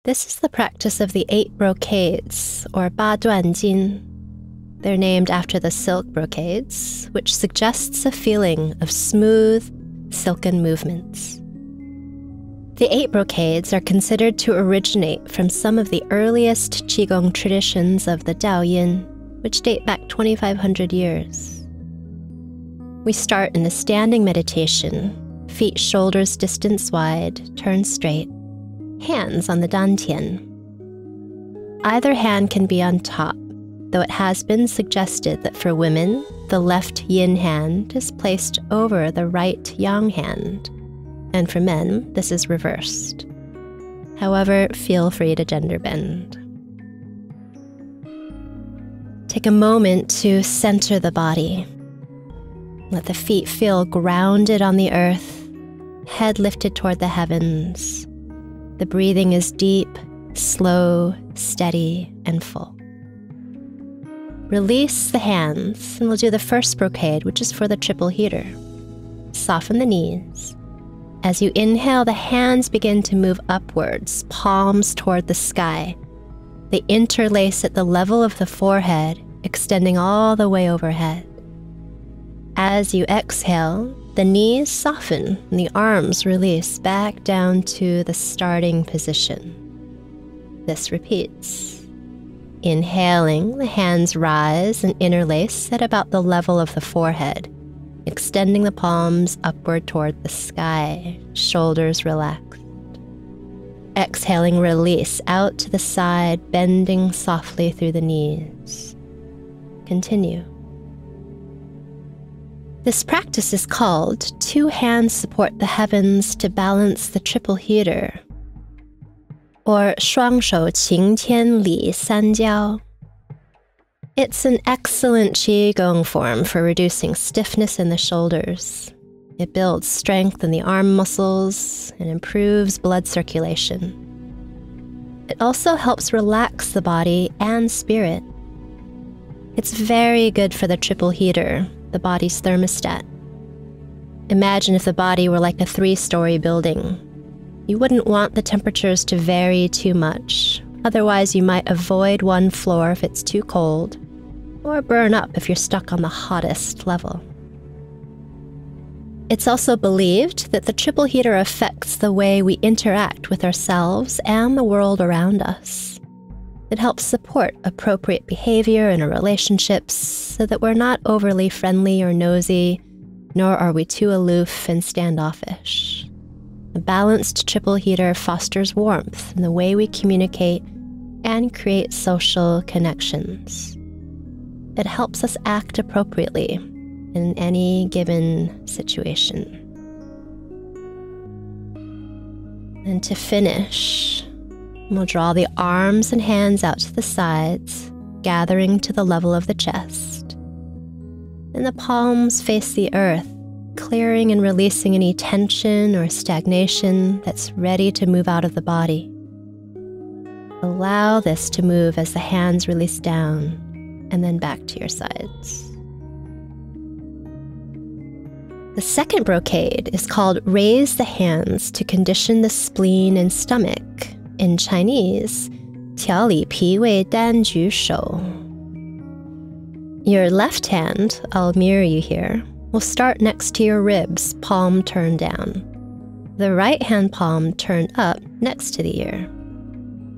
This is the practice of the 8 brocades, or Duan Jin. They're named after the silk brocades, which suggests a feeling of smooth, silken movements. The 8 brocades are considered to originate from some of the earliest Qigong traditions of the Daoyin, which date back 2,500 years. We start in a standing meditation, feet shoulders distance wide, turn straight, hands on the dantian. Either hand can be on top, though it has been suggested that for women, the left yin hand is placed over the right yang hand, and for men, this is reversed. However, feel free to gender bend. Take a moment to center the body. Let the feet feel grounded on the earth, head lifted toward the heavens. The breathing is deep, slow, steady, and full. Release the hands, and we'll do the first brocade, which is for the triple heater. Soften the knees. As you inhale, the hands begin to move upwards, palms toward the sky. They interlace at the level of the forehead, extending all the way overhead. As you exhale, the knees soften and the arms release back down to the starting position. This repeats. Inhaling, the hands rise and interlace at about the level of the forehead, extending the palms upward toward the sky, shoulders relaxed. Exhaling, release out to the side, bending softly through the knees. Continue. This practice is called 2 hands support the heavens to balance the triple heater, or 双手擎天理三焦. It's an excellent Qigong form for reducing stiffness in the shoulders. It builds strength in the arm muscles and improves blood circulation. It also helps relax the body and spirit. It's very good for the triple heater, the body's thermostat. Imagine if the body were like a 3-story building. You wouldn't want the temperatures to vary too much. Otherwise, you might avoid one floor if it's too cold, or burn up if you're stuck on the hottest level. It's also believed that the triple heater affects the way we interact with ourselves and the world around us. It helps support appropriate behavior in our relationships so that we're not overly friendly or nosy, nor are we too aloof and standoffish. A balanced triple heater fosters warmth in the way we communicate and create social connections. It helps us act appropriately in any given situation. And to finish, we'll draw the arms and hands out to the sides, gathering to the level of the chest. And the palms face the earth, clearing and releasing any tension or stagnation that's ready to move out of the body. Allow this to move as the hands release down and then back to your sides. The second brocade is called Raise the Hands to Condition the Spleen and Stomach. In Chinese, 调理脾胃丹举手. Your left hand, I'll mirror you here, will start next to your ribs, palm turned down. The right hand palm turned up next to the ear.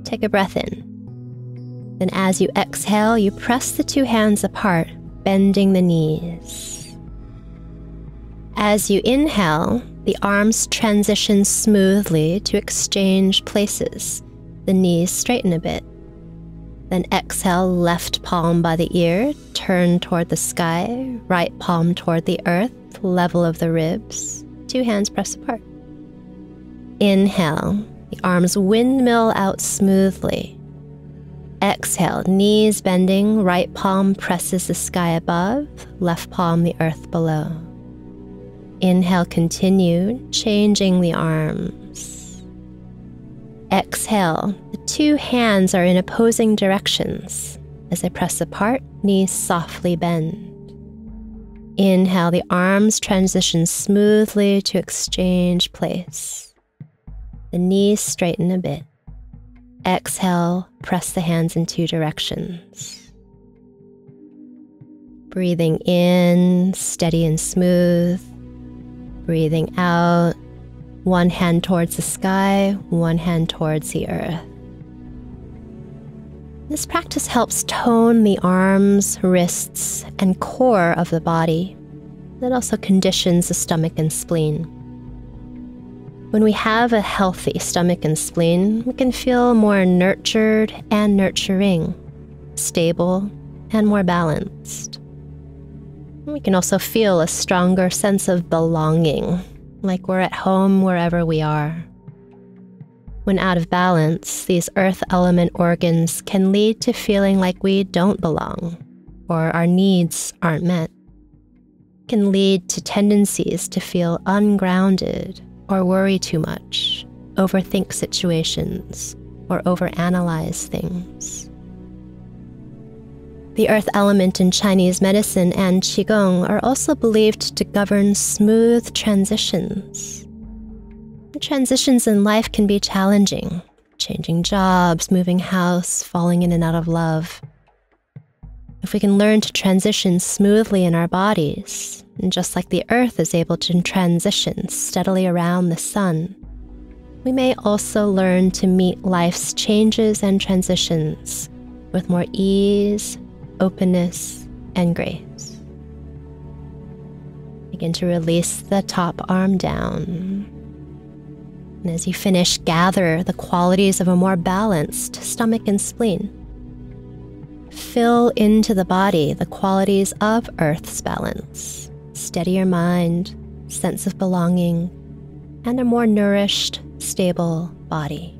Take a breath in. Then as you exhale, you press the 2 hands apart, bending the knees. As you inhale, the arms transition smoothly to exchange places. The knees straighten a bit. Then exhale, left palm by the ear, turn toward the sky, right palm toward the earth, level of the ribs. 2 hands press apart. Inhale, the arms windmill out smoothly. Exhale, knees bending, right palm presses the sky above, left palm the earth below. Inhale, continue, changing the arms. Exhale, the 2 hands are in opposing directions. As they press apart, knees softly bend. Inhale, the arms transition smoothly to exchange place. The knees straighten a bit. Exhale, press the hands in two directions. Breathing in, steady and smooth. Breathing out, one hand towards the sky, one hand towards the earth. This practice helps tone the arms, wrists, and core of the body. It also conditions the stomach and spleen. When we have a healthy stomach and spleen, we can feel more nurtured and nurturing, stable and more balanced. We can also feel a stronger sense of belonging, like we're at home wherever we are. When out of balance, these earth element organs can lead to feeling like we don't belong, or our needs aren't met. It can lead to tendencies to feel ungrounded, or worry too much, overthink situations, or overanalyze things. The earth element in Chinese medicine and Qigong are also believed to govern smooth transitions. Transitions in life can be challenging, changing jobs, moving house, falling in and out of love. If we can learn to transition smoothly in our bodies, and just like the earth is able to transition steadily around the sun, we may also learn to meet life's changes and transitions with more ease, openness, and grace. Begin to release the top arm down. And as you finish, gather the qualities of a more balanced stomach and spleen. Fill into the body the qualities of Earth's balance, steadier mind, sense of belonging, and a more nourished, stable body.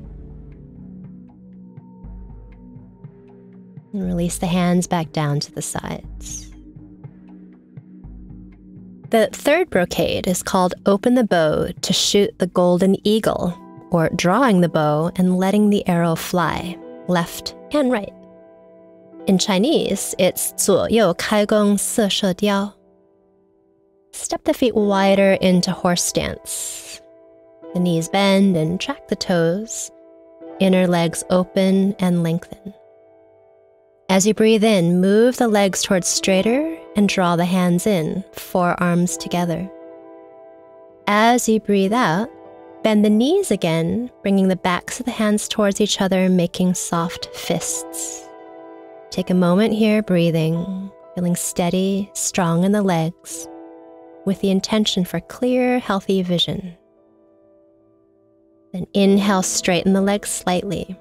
And release the hands back down to the sides. The third brocade is called Open the Bow to Shoot the Golden Eagle, or drawing the bow and letting the arrow fly, left and right. In Chinese, it's 左右开弓四射雕. Step the feet wider into horse stance. The knees bend and track the toes. Inner legs open and lengthen. As you breathe in, move the legs towards straighter and draw the hands in, forearms together. As you breathe out, bend the knees again, bringing the backs of the hands towards each other, making soft fists. Take a moment here, breathing, feeling steady, strong in the legs, with the intention for clear, healthy vision. Then inhale, straighten the legs slightly.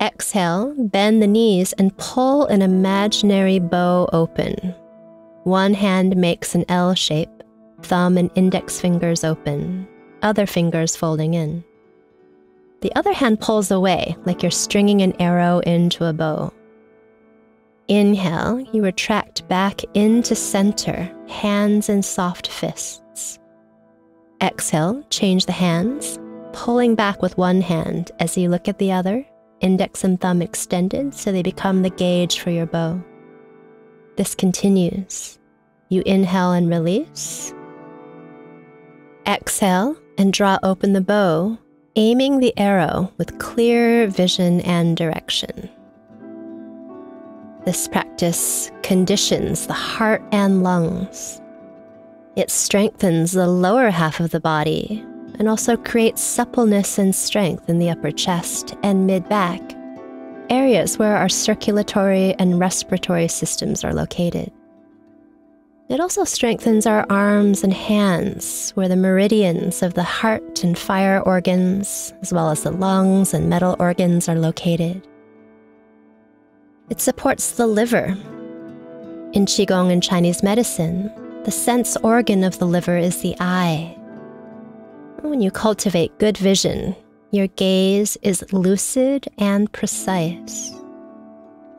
Exhale, bend the knees and pull an imaginary bow open. One hand makes an L shape, thumb and index fingers open, other fingers folding in. The other hand pulls away, like you're stringing an arrow into a bow. Inhale, you retract back into center, hands in soft fists. Exhale, change the hands, pulling back with one hand as you look at the other, index and thumb extended so they become the gauge for your bow. This continues. You inhale and release. Exhale and draw open the bow, aiming the arrow with clear vision and direction. This practice conditions the heart and lungs. It strengthens the lower half of the body and also creates suppleness and strength in the upper chest and mid-back, areas where our circulatory and respiratory systems are located. It also strengthens our arms and hands, where the meridians of the heart and fire organs, as well as the lungs and metal organs, are located. It supports the liver. In Qigong and Chinese medicine, the sense organ of the liver is the eye. When you cultivate good vision, your gaze is lucid and precise.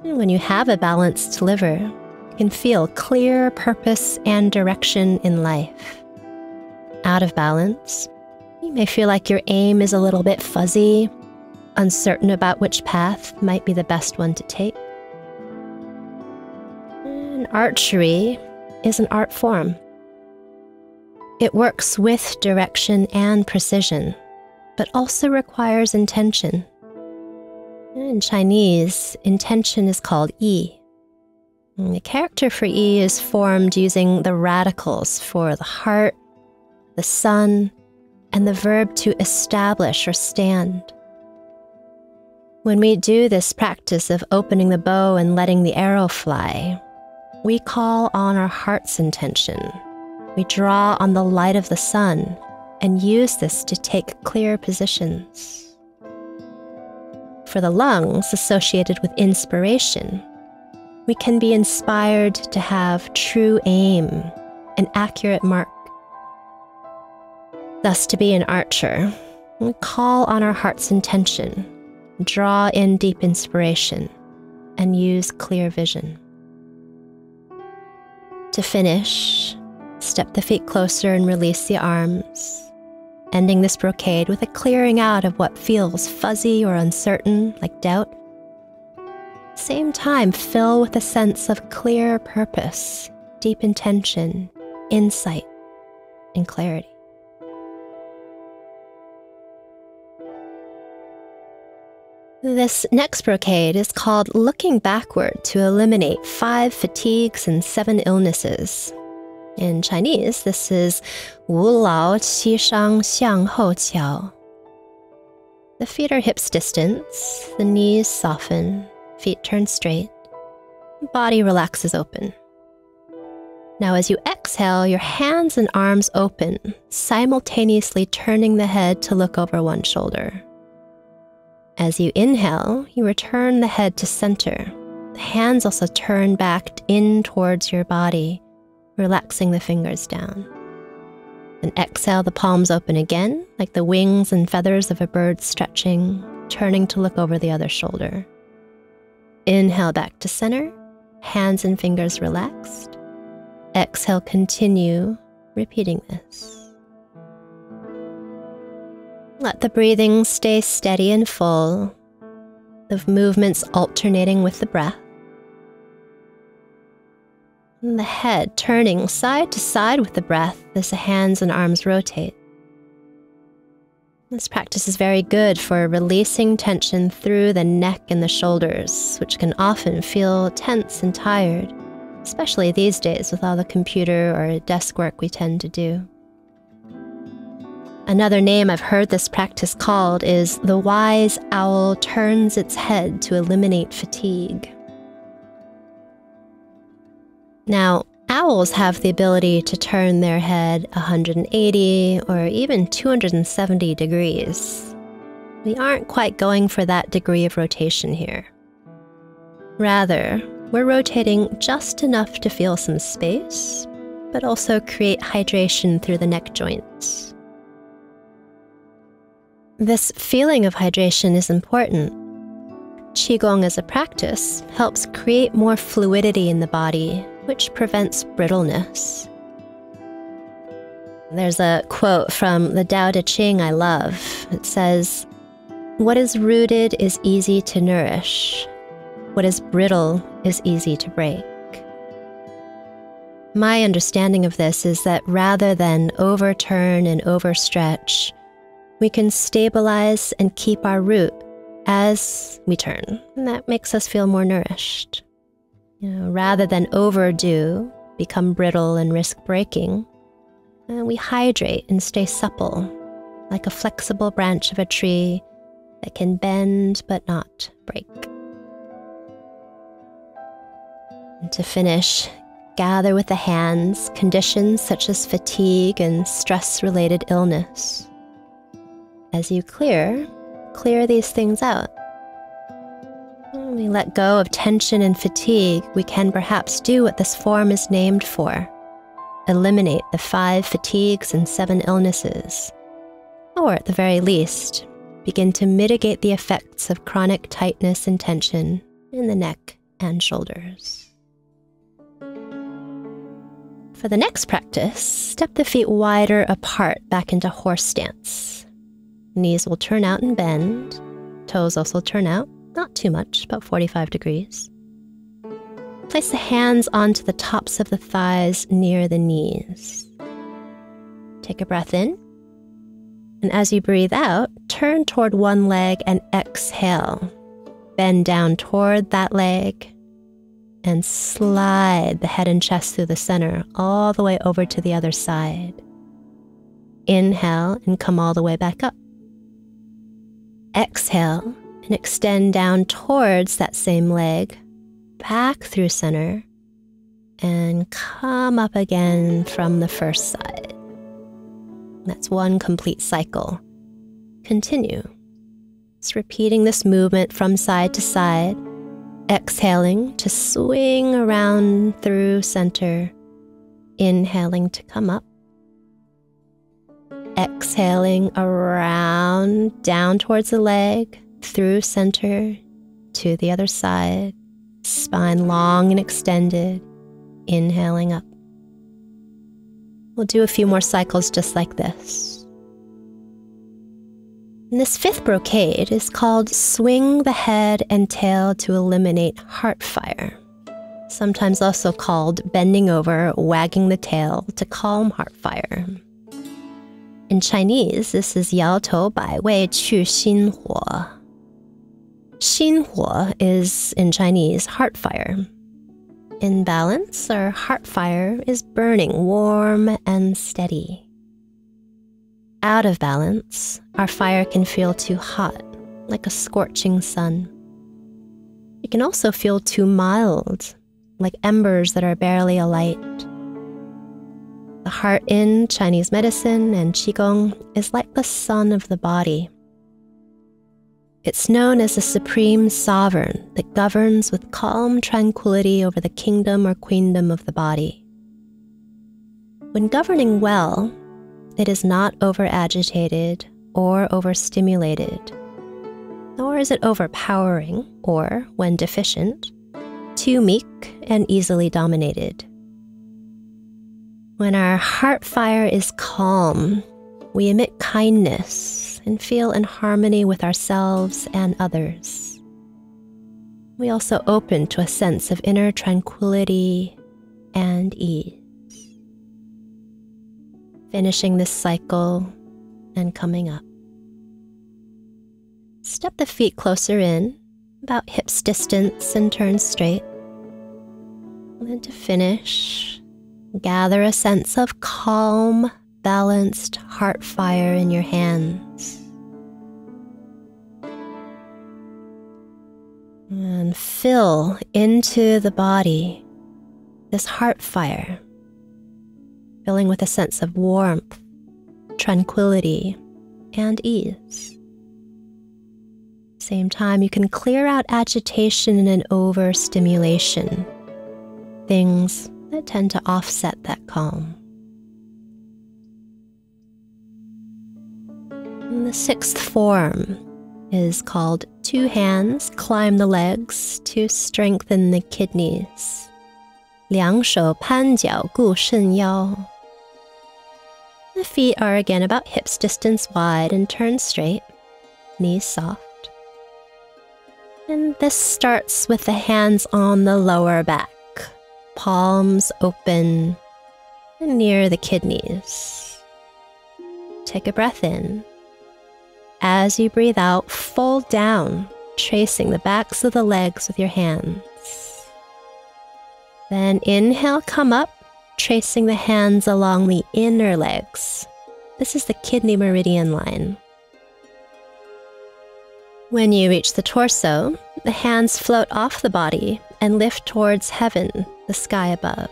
And when you have a balanced liver, you can feel clear purpose and direction in life. Out of balance, you may feel like your aim is a little bit fuzzy, uncertain about which path might be the best one to take. And archery is an art form. It works with direction and precision, but also requires intention. In Chinese, intention is called yi. And the character for yi is formed using the radicals for the heart, the sun, and the verb to establish or stand. When we do this practice of opening the bow and letting the arrow fly, we call on our heart's intention. We draw on the light of the sun and use this to take clear positions. For the lungs associated with inspiration, we can be inspired to have true aim, an accurate mark. Thus, to be an archer, we call on our heart's intention, draw in deep inspiration, and use clear vision. To finish, step the feet closer and release the arms, ending this brocade with a clearing out of what feels fuzzy or uncertain, like doubt. Same time, fill with a sense of clear purpose, deep intention, insight, and clarity. This next brocade is called Looking Backward to Eliminate 5 Fatigues and 7 Illnesses. In Chinese, this is 无劳七伤向后翘. The feet are hips distance, the knees soften, feet turn straight, body relaxes open. Now as you exhale, your hands and arms open, simultaneously turning the head to look over one shoulder. As you inhale, you return the head to center. The hands also turn back in towards your body, relaxing the fingers down. Then exhale, the palms open again, like the wings and feathers of a bird stretching, turning to look over the other shoulder. Inhale back to center, hands and fingers relaxed. Exhale, continue repeating this. Let the breathing stay steady and full, the movements alternating with the breath. And the head turning side to side with the breath as the hands and arms rotate. This practice is very good for releasing tension through the neck and the shoulders, which can often feel tense and tired, especially these days with all the computer or desk work we tend to do. Another name I've heard this practice called is the wise owl turns its head to eliminate fatigue. Now, owls have the ability to turn their head 180 or even 270 degrees. We aren't quite going for that degree of rotation here. Rather, we're rotating just enough to feel some space, but also create hydration through the neck joints. This feeling of hydration is important. Qigong as a practice helps create more fluidity in the body, which prevents brittleness. There's a quote from the Tao Te Ching I love. It says, "What is rooted is easy to nourish. What is brittle is easy to break." My understanding of this is that rather than overturn and overstretch, we can stabilize and keep our root as we turn, and that makes us feel more nourished. Rather than overdo, become brittle and risk breaking, we hydrate and stay supple, like a flexible branch of a tree that can bend but not break. And to finish, gather with the hands conditions such as fatigue and stress-related illness. As you clear these things out. When we let go of tension and fatigue, we can perhaps do what this form is named for. Eliminate the 5 fatigues and 7 illnesses. Or at the very least, begin to mitigate the effects of chronic tightness and tension in the neck and shoulders. For the next practice, step the feet wider apart back into horse stance. Knees will turn out and bend. Toes also turn out, not too much, about 45 degrees. Place the hands onto the tops of the thighs near the knees. Take a breath in. And as you breathe out, turn toward one leg and exhale, Bend down toward that leg and slide the head and chest through the center all the way over to the other side. Inhale and come all the way back up. Exhale and extend down towards that same leg, back through center, and come up again from the first side. That's one complete cycle. Continue. Just repeating this movement from side to side, exhaling to swing around through center, inhaling to come up, exhaling around, down towards the leg, through center, to the other side, spine long and extended, inhaling up. We'll do a few more cycles just like this. And this fifth brocade is called Swing the Head and Tail to Eliminate Heart Fire, sometimes also called bending over, wagging the tail to calm heart fire. In Chinese, this is 摇头摆位去心火. 心火 is, in Chinese, heart fire. In balance, our heart fire is burning warm and steady. Out of balance, our fire can feel too hot, like a scorching sun. It can also feel too mild, like embers that are barely alight. The heart in Chinese medicine and Qigong is like the sun of the body. It's known as the supreme sovereign that governs with calm tranquility over the kingdom or queendom of the body. When governing well, it is not over-agitated or overstimulated, nor is it overpowering or, when deficient, too meek and easily dominated. When our heart fire is calm, we emit kindness and feel in harmony with ourselves and others. We also open to a sense of inner tranquility and ease. Finishing this cycle and coming up. Step the feet closer in, about hips distance, and turn straight. And then to finish, gather a sense of calm, balanced heart fire in your hands. And fill into the body this heart fire, filling with a sense of warmth, tranquility, and ease. Same time, you can clear out agitation and overstimulation, things that tend to offset that calm. And the sixth form is called two hands climb the legs to strengthen the kidneys. 两手攀脚顾肾腰. The feet are again about hips distance wide and turn straight, knees soft. And this starts with the hands on the lower back, palms open and near the kidneys. Take a breath in. As you breathe out, fold down, tracing the backs of the legs with your hands. Then inhale, come up, tracing the hands along the inner legs. This is the kidney meridian line. When you reach the torso, the hands float off the body and lift towards heaven, the sky above.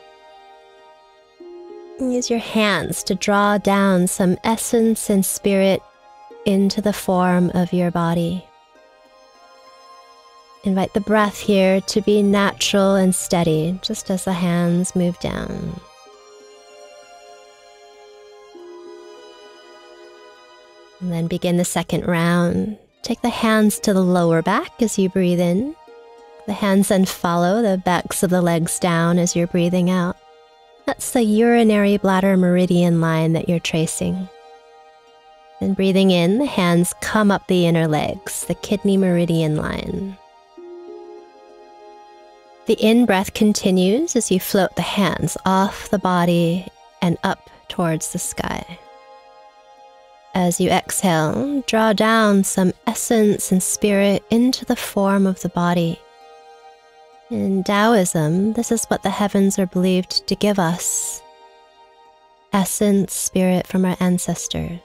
Use your hands to draw down some essence and spirit into the form of your body. Invite the breath here to be natural and steady, just as the hands move down. And then begin the second round. Take the hands to the lower back as you breathe in. The hands then follow the backs of the legs down as you're breathing out. That's the urinary bladder meridian line that you're tracing. Then breathing in, the hands come up the inner legs, the kidney meridian line. The in-breath continues as you float the hands off the body and up towards the sky. As you exhale, draw down some essence and spirit into the form of the body. In Taoism, this is what the heavens are believed to give us. Essence, spirit from our ancestors.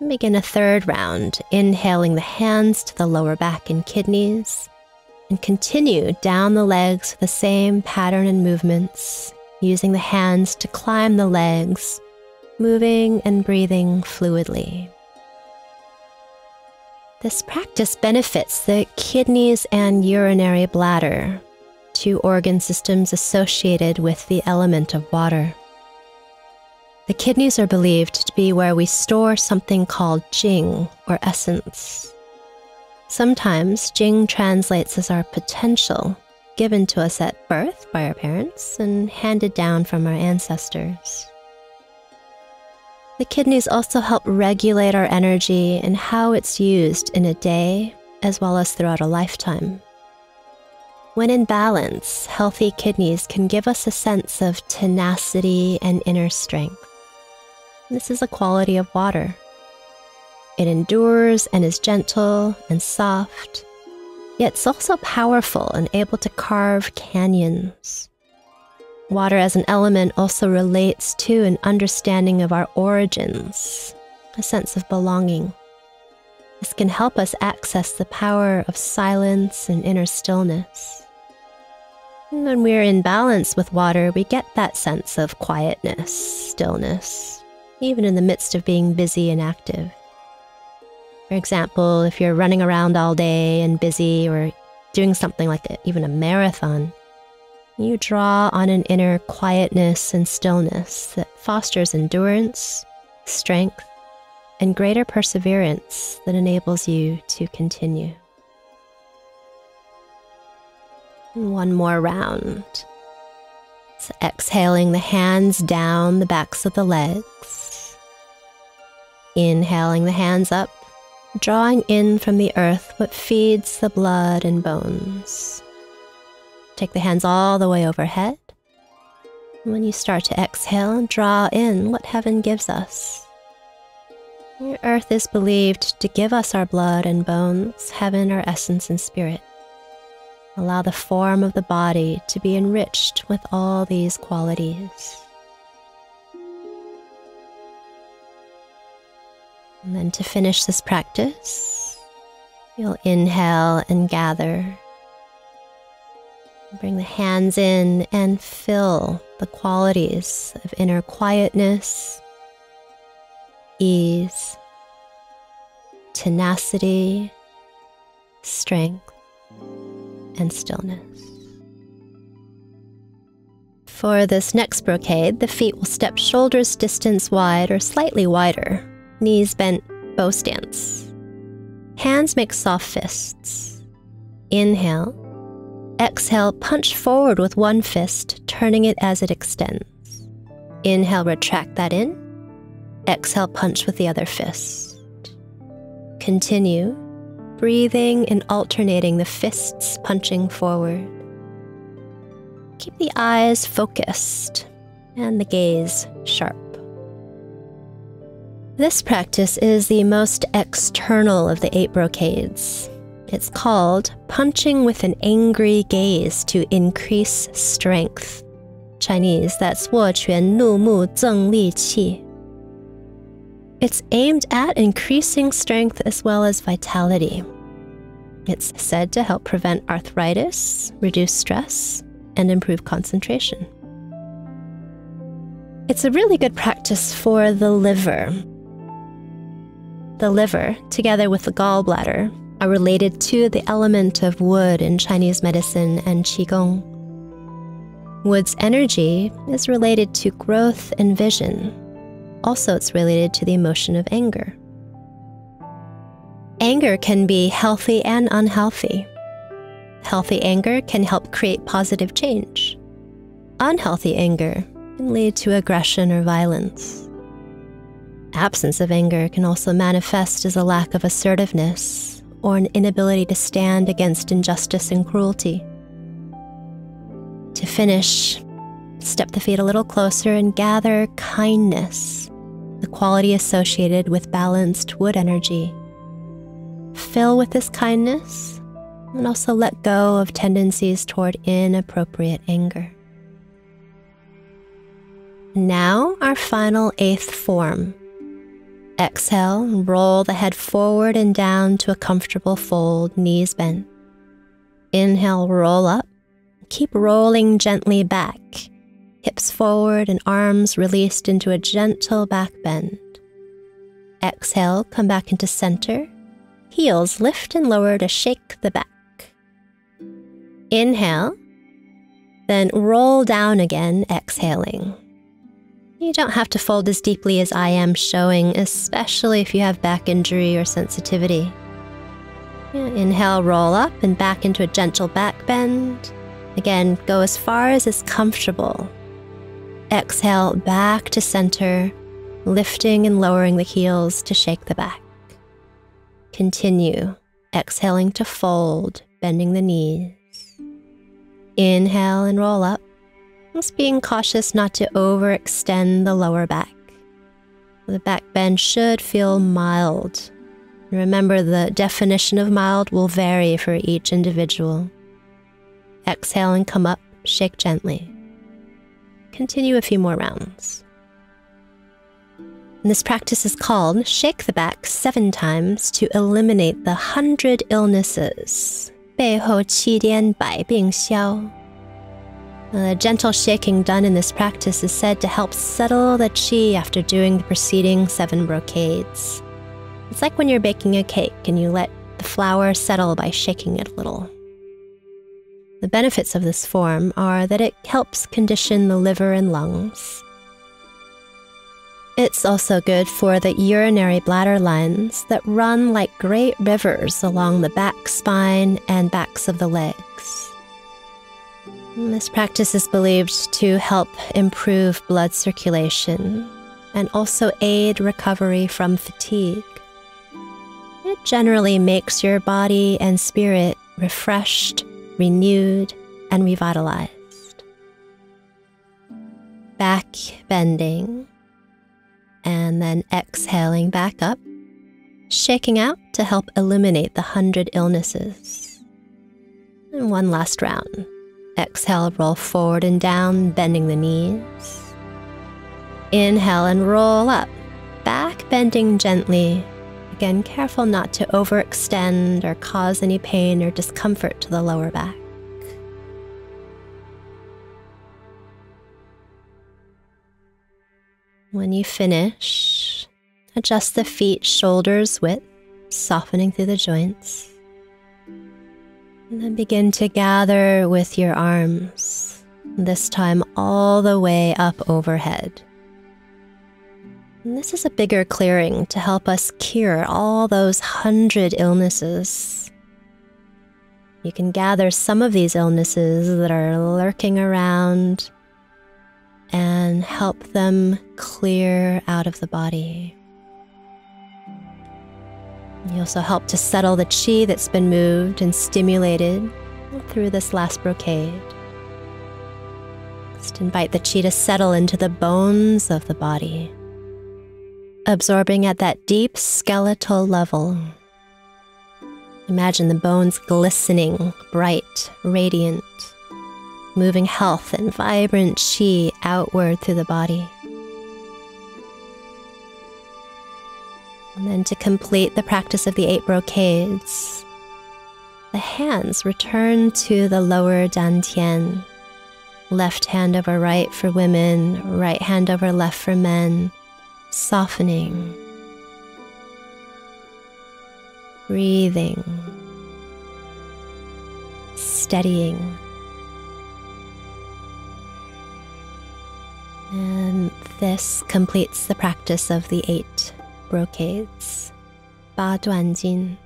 Begin a third round, inhaling the hands to the lower back and kidneys, and continue down the legs with the same pattern and movements, using the hands to climb the legs, moving and breathing fluidly. This practice benefits the kidneys and urinary bladder, two organ systems associated with the element of water. The kidneys are believed to be where we store something called Jing, or essence. Sometimes Jing translates as our potential, given to us at birth by our parents and handed down from our ancestors. The kidneys also help regulate our energy and how it's used in a day, as well as throughout a lifetime. When in balance, healthy kidneys can give us a sense of tenacity and inner strength. This is a quality of water. It endures and is gentle and soft, yet it's also powerful and able to carve canyons. Water as an element also relates to an understanding of our origins, a sense of belonging. This can help us access the power of silence and inner stillness. And when we're in balance with water, we get that sense of quietness, stillness, even in the midst of being busy and active. For example, if you're running around all day and busy or doing something like even a marathon, you draw on an inner quietness and stillness that fosters endurance, strength, and greater perseverance that enables you to continue. And one more round. So exhaling the hands down the backs of the legs. Inhaling the hands up, drawing in from the earth what feeds the blood and bones. Take the hands all the way overhead. And when you start to exhale, draw in what heaven gives us. Your earth is believed to give us our blood and bones, heaven our essence and spirit. Allow the form of the body to be enriched with all these qualities. And then to finish this practice, you'll inhale and gather. Bring the hands in and fill the qualities of inner quietness, ease, tenacity, strength, and stillness. For this next brocade, the feet will step shoulders distance wide or slightly wider, knees bent, bow stance. Hands make soft fists. Inhale. Exhale, punch forward with one fist, turning it as it extends. Inhale, retract that in. Exhale, punch with the other fist. Continue, breathing and alternating the fists punching forward. Keep the eyes focused and the gaze sharp. This practice is the most external of the 8 brocades. It's called punching with an angry gaze to increase strength. Chinese, that's 握拳怒目增力气. It's aimed at increasing strength as well as vitality. It's said to help prevent arthritis, reduce stress, and improve concentration. It's a really good practice for the liver. The liver, together with the gallbladder, are related to the element of wood in Chinese medicine and Qigong. Wood's energy is related to growth and vision. Also, it's related to the emotion of anger. Anger can be healthy and unhealthy. Healthy anger can help create positive change. Unhealthy anger can lead to aggression or violence. Absence of anger can also manifest as a lack of assertiveness or an inability to stand against injustice and cruelty. To finish, step the feet a little closer and gather kindness, the quality associated with balanced wood energy. Fill with this kindness and also let go of tendencies toward inappropriate anger. Now, our final 8th form. Exhale, roll the head forward and down to a comfortable fold, knees bent. Inhale, roll up. Keep rolling gently back. Hips forward and arms released into a gentle back bend. Exhale, come back into center. Heels lift and lower to shake the back. Inhale, then roll down again, exhaling. You don't have to fold as deeply as I am showing, especially if you have back injury or sensitivity. Inhale, roll up and back into a gentle back bend. Again, go as far as is comfortable. Exhale, back to center, lifting and lowering the heels to shake the back. Continue, exhaling to fold, bending the knees. Inhale and roll up. Just being cautious not to overextend the lower back. The back bend should feel mild. Remember, the definition of mild will vary for each individual. Exhale and come up, shake gently. Continue a few more rounds. And this practice is called Shake the Back 7 times to eliminate the 100 illnesses. 背后7颠百病消. The gentle shaking done in this practice is said to help settle the qi after doing the preceding 7 brocades. It's like when you're baking a cake and you let the flour settle by shaking it a little. The benefits of this form are that it helps condition the liver and lungs. It's also good for the urinary bladder lines that run like great rivers along the back spine and backs of the legs. This practice is believed to help improve blood circulation and also aid recovery from fatigue. It generally makes your body and spirit refreshed, renewed, and revitalized. Back bending, and then exhaling back up, shaking out to help eliminate the 100 illnesses. And one last round. Exhale, roll forward and down, bending the knees. Inhale and roll up, back bending gently. Again, careful not to overextend or cause any pain or discomfort to the lower back. When you finish, adjust the feet shoulders width, softening through the joints. And then begin to gather with your arms, this time all the way up overhead. And this is a bigger clearing to help us cure all those 100 illnesses. You can gather some of these illnesses that are lurking around and help them clear out of the body. You also help to settle the qi that's been moved and stimulated through this last brocade. Just invite the qi to settle into the bones of the body, absorbing at that deep skeletal level. Imagine the bones glistening, bright, radiant, moving health and vibrant qi outward through the body. And then to complete the practice of the 8 brocades, the hands return to the lower dantian. Left hand over right for women, right hand over left for men, softening, breathing, steadying. And this completes the practice of the 8 brocades. Duan Jin.